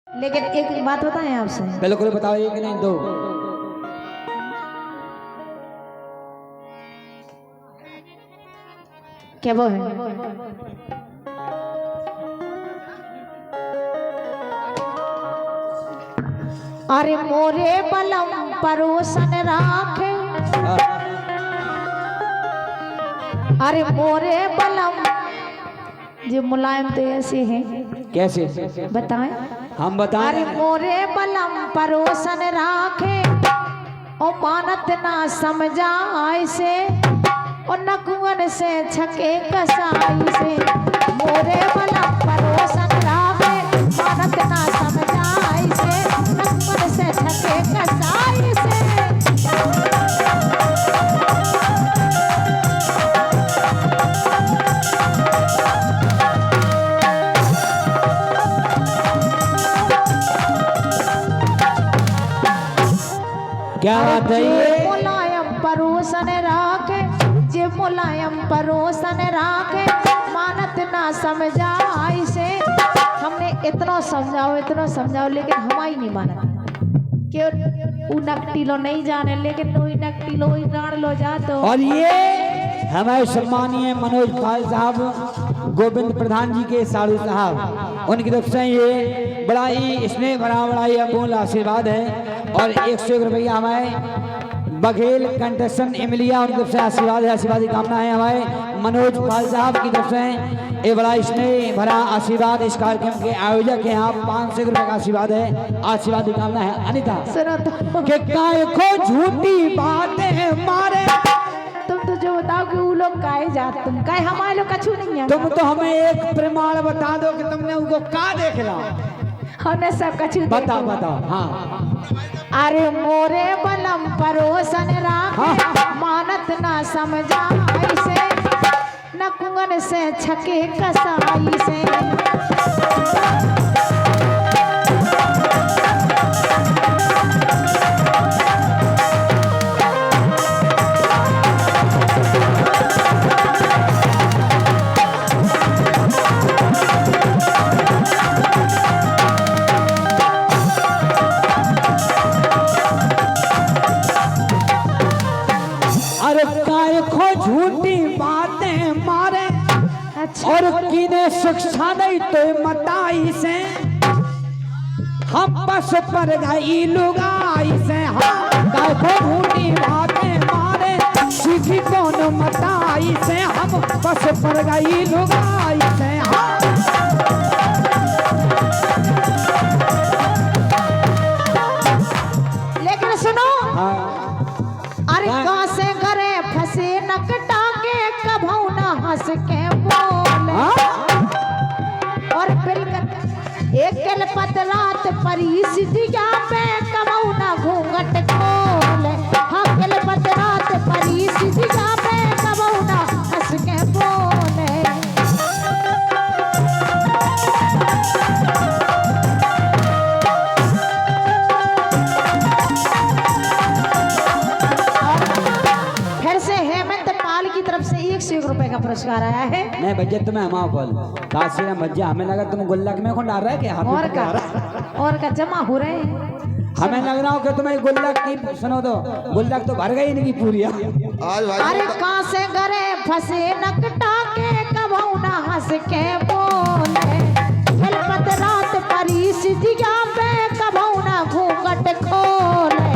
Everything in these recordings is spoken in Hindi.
लेकिन एक बात बताएं आपसे। बिल्कुल बताओ, एक नहीं दो। क्या वो है? अरे मोरे बलम परोसन राखे, अरे मोरे बलम। जी मुलायम तो ऐसे हैं, कैसे बताएं? हम बताएं? अरे मोरे बलम परोसन राखे, ओ मानत ना समझा ऐसे, और नकुअन से छके कसाई से। मोरे बलम परोसन राखे, मानत ना समझा ऐसे, नकुअन से छके कसाई से। क्या बात है ये? मुलायम परोसन राखे, जे मुलायम परोसन राखे, मानत ना समझा ऐसे। हमने इतना समझाओ लेकिन हमारी नहीं मानत। क्यों? उ नकटीलो नहीं जाने, लेकिन वही नकटीलो ही जान लो जा तो। और ये हमारे सम्मानीय मनोज पाल साहब, गोविंद प्रधान जी के साड़ू साहब, उनकी तरफ से ये बड़ा ही स्नेह बड़ा ही अमूल आशीर्वाद है। और 101 रुपया हमारे बघेल कंस्ट्रक्शन इमलिया, उनकी तरफ से आशीर्वाद है, आशीर्वाद की कामना है। हमारे मनोज पाल साहब की तरफ से ये बड़ा स्नेह भरा आशीर्वाद इस कार्यक्रम के आयोजक हैं। आप 500 रुपये का आशीर्वाद है, आशीर्वाद की कामना है। अनिता सुनो तो के काय को झूठी बातें मारे, तुम तो जो बताओ कि वो लोग काहे जात, तुम काहे हमारे लोग कछु नहीं है। तुम तो हमें एक प्रमाण बता दो कि तुमने उनको का देखला। हमने सब कछु बताओ देखो। बताओ। हाँ अरे मोरे बलम परोसन राखे, मानत ना समझा ऐसे, नकुअन से छके कसाई से। अरे काय को झूठी बातें मारे, अच्छा। और किने शिक्षा नहीं तो मताई से, हम बस पर गई लुगाई से। हम काय को झूठी बातें मारे, सीखी कौन मताई से, हम बस पर गई लुगाई से। लेकिन सुनो, हाँ अरे कहाँ से घरे फंसे नकटा के, कभऊ न हंस के बोले। और बिल्कुल एक पतरात परी सिटिया पे, कभऊ न घूंघट खोले। हाँ केल पतरात परी सिटिया पे, कभऊ न हंस के बोले। फिर से हेमंत पाल की तरफ से 101 रुपए का पुरस्कार आया है। नहीं भैया तुम्हें हमारा बोल काशी ना भैया, हमें लगा तुम गुल्लक में कौन डाल रहा है कि हाथ और में का डाल रहा है? और का जमा हो रहे हैं। हमें लग रहा हो कि तुम्हें गुल्लक की सुनो तो गुल्लक तो भर गई नहीं पूरी। आज भाई अरे कहाँ से घरे फंसे नकटा के, कभऊ न हंस के बोले। खिलपत रात परी सिटिया पे, कभऊ न घूंघट खोले।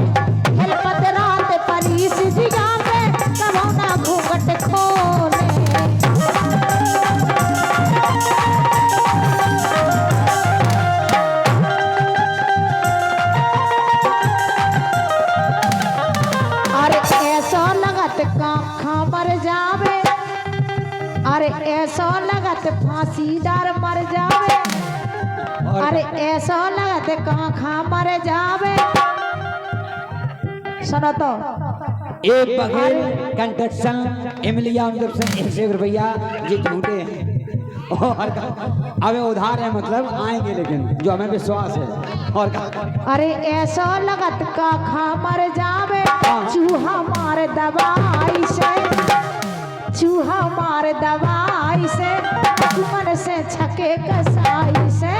खिलपत रात परी सिटिया पे, कभऊ न घूंघट खोले। अरे ऐसा लगत काखा मर जावे, अरे ऐसा लगत फांसीदार मर जावे। अरे ऐसा लगत काखा मर जावे। सुनो तो एक बघेल कंस्ट्रक्शन इमलिया, उनकी तरफ से 101 रुपया। ये झूठे हैं और अबे उधार है, मतलब आएंगे, लेकिन जो हमें विश्वास है। और अरे ऐसा लगत काखा मर जावे, चूहा मार दवाई से, चूहा मार दवाई से, मन से छके कसाई से।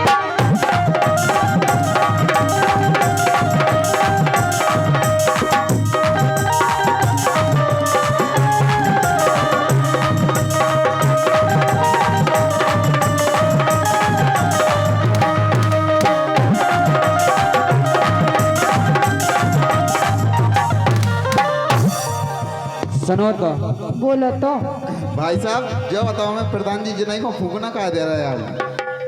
सुनो तो बोलो तो। भाई साहब जो बताओ मैं प्रधान जी जिन्हें को फूकना कहा दे रहा है यार।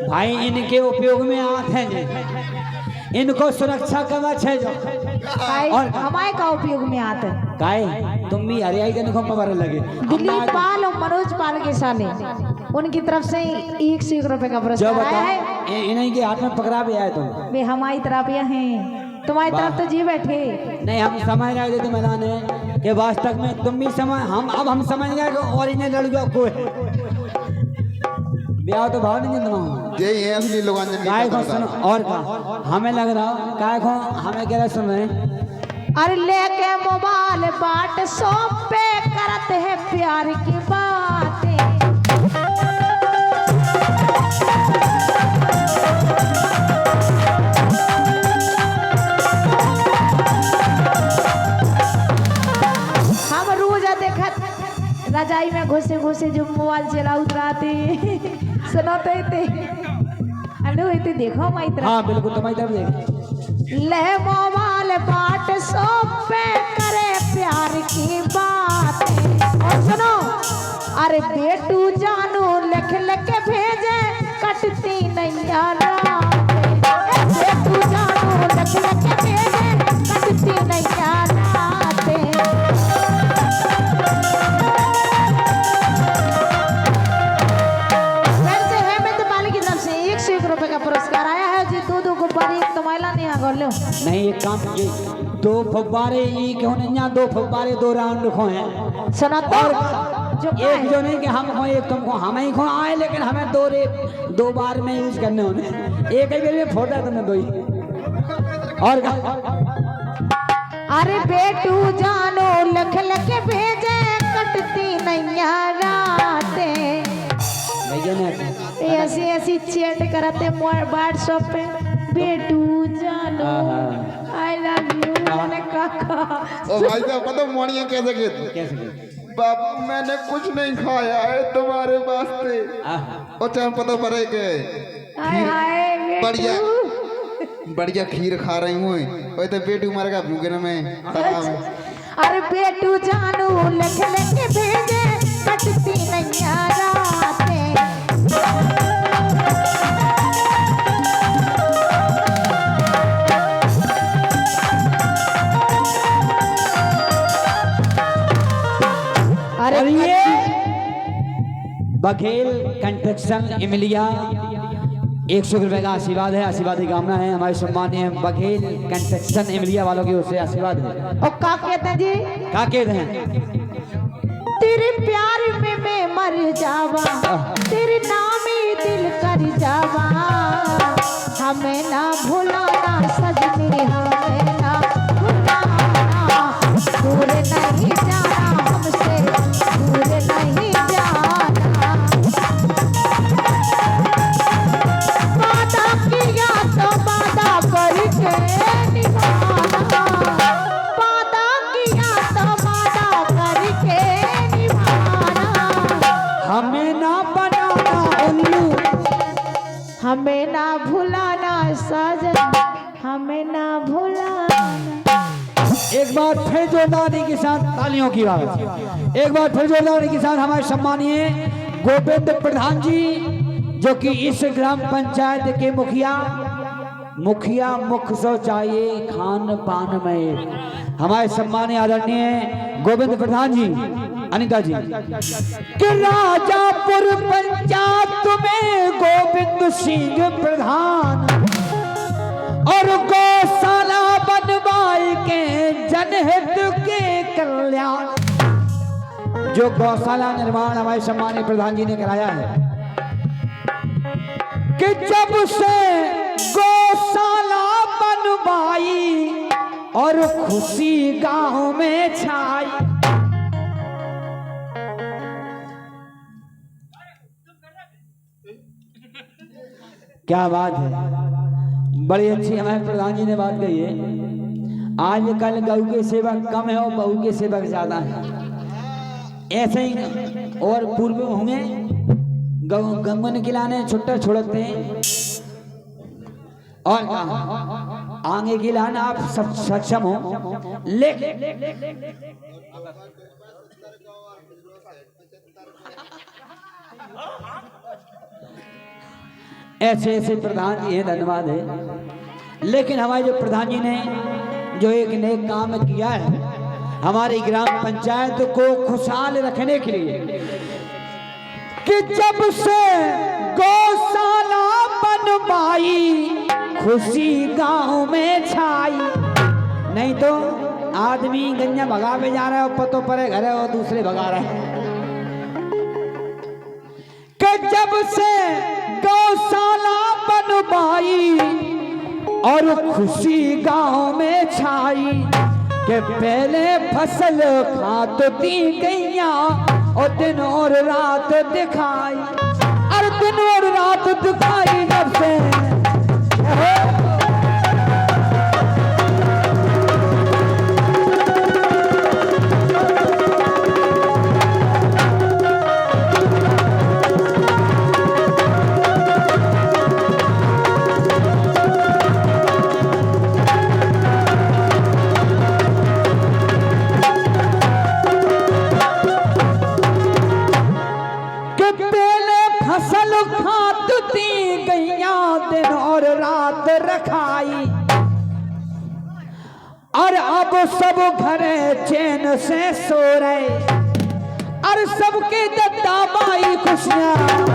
भाई इनके उपयोग में आते हैं जी। इनको सुरक्षा कवच है जो भाई और हमारे का उपयोग में आते हैं। काय तुम भी हरियाई के नुको पवार लगे। दिलीप पाल और मनोज पाल के साले उनकी तरफ से 101 रुपए का जो पुरस्कार आया बताओ है। इन्हीं के हाथ में पकड़ा भी आए तुम। वे हमारी तरफ ये हैं, तुम्हारी तरफ तो जी बैठे। नहीं हम समझ रहे थे मैदान है कि वास्तव में तुम भी समझ हम समझ गए कि ओरिजिनल लड़कियों को है ब्याह तो भाव नहीं जितना जे ये असली लोग काय को सुनो और का हमें लग रहा काय को हमें कह रहे सुन रहे। अरे लेके मोबाइल बाट सोप पे करते हैं प्यार की बातें। हम रोज देखत रजाई में घुसे घुसे जो मोबाइल चला उतराते सुनाते थे। अनु इतने देखो मैं इतना हाँ बिल्कुल तुम्हारी तरफ देख ले मोबाइल बाट सोप पे करे प्यार की बातें। और सुनो अरे बेटू जानू लिख लिख के भेजे कटती नहीं रातें। बेटू जानू लिख लिख के भेजे कटती नहीं रातें। वैसे हेमंत पाल की तरफ से 101 रुपए का पुरस्कार आया है जी। दो गुब्बारे एक तो महिला नहीं आगो लो। नहीं एक काम ये 2 फव्वारे ये क्यों नहीं यहाँ 2 फव्वारे 2 राउंड रखो हैं सुना तो जो एक जो नहीं कि हमको एक तुमको हम ही को आए लेकिन हमें 2 बार में यूज करने होने एक ही बार में फोड़ा तुमने 2 ही और अरे बेटू जानो लख लख भेजे कटती नहीं रातें। भैया ने ऐसी ऐसी चैट करते व्हाट्सएप पे बेटू जानो आई लव यू मैंने कहा। ओ भाई साहब पता मोड़ियां कैसे कहती कैसे बाबू मैंने कुछ नहीं खाया है तुम्हारे वास्ते। और चाहे पता पड़े के हाय हाय बढ़िया बेटू। बढ़िया खीर खा रही हूँ वही तो पेट मरेगा भूखे न में खराब है। अरे बेटू जानू लख लख भेजे कटती नहीं रातें। और ये बघेल कंस्ट्रक्शन इमलिया 100 रुपए का आशीर्वाद है। आशीर्वाद की कामना है हमारे सम्मानीय बघेल कंस्ट्रक्शन इमलिया वालों की ओर से आशीर्वाद है। और का कहते हैं जी क्या कहते हैं तेरे प्यार में मैं मर जावा तेरे नाम ही दिल कर जावा। हमें ना भुलाना सजनी हमें ना भुलाना। दूर नहीं जाना हमसे दूर नहीं जाना। वादा किया तो वादा करके निभाना। वादा किया तो वादा करके निभाना। हमें ना बनाना उल्लू हमें ना भुलाना साजन हमें ना भुलाना। एक बार फिर जोरदारी के साथ तालियों की आवाज एक बार फिर जोरदारी के साथ हमारे सम्मानीय गोविंद प्रधान जी जो कि इस ग्राम पंचायत के मुखिया मुख्य शौचालय खान पान में हमारे सम्मानीय आदरणीय गोविंद प्रधान जी अनिता जी कि राजापुर पंचायत में गोविंद सिंह प्रधान और गौशाला बनवाई के जनहित के कल्याण। जो गौशाला निर्माण हमारे सम्मानीय प्रधान जी ने कराया है कि जब से गौशाला बनवाई और खुशी गांव में छाई। क्या बात है बड़ी अच्छी हमारे प्रधान जी ने बात कही है। आजकल गऊ के सेवक कम है और बहू के सेवक ज्यादा है। ऐसे ही और पूर्व में होंगे गंगन खिलाने छुट्टा छोड़ते हैं और आगे खिलाना आप सब सक्षम हो लेकिन ऐसे ऐसे प्रधान जी हैं, धन्यवाद है। लेकिन हमारे जो प्रधान जी ने जो एक नेक काम किया है हमारी ग्राम पंचायत को खुशहाल रखने के लिए, कि जब से गौशाला बनवाई खुशी गांव में छाई। नहीं तो आदमी गंजा भगावे जा रहा है और पतो परे घर है और दूसरे भगा रहे हैं। कि जब से गौशाला बनवाई और खुशी गांव में छाई, के पहले फसल खाती गैया और दिन और रात दिखाई, और दिन और रात दिखाई जब से रखाई, और अब सब घरे चैन से सो रहे, और सबके दद्दा माई खुशियां।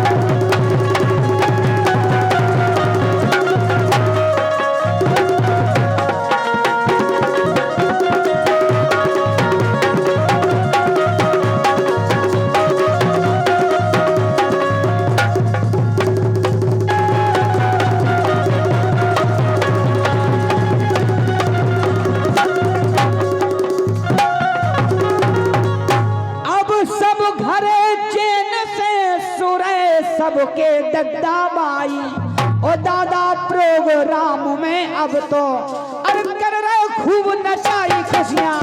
सबके दद्दा माई और दादा प्रोग्राम में अब तो अरे कर रहे खूब नचाई खुशियां।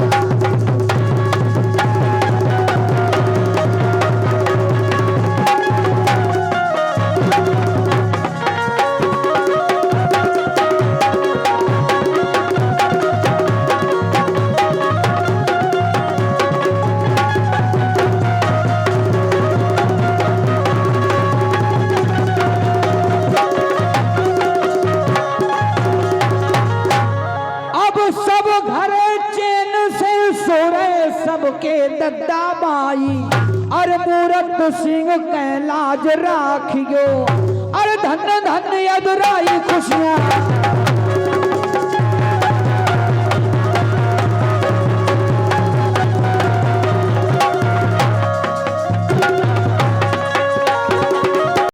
सबके दद्दा माई और मूरत सिंह कैलाज राखियो, और धन धन यदुराई खुशियां।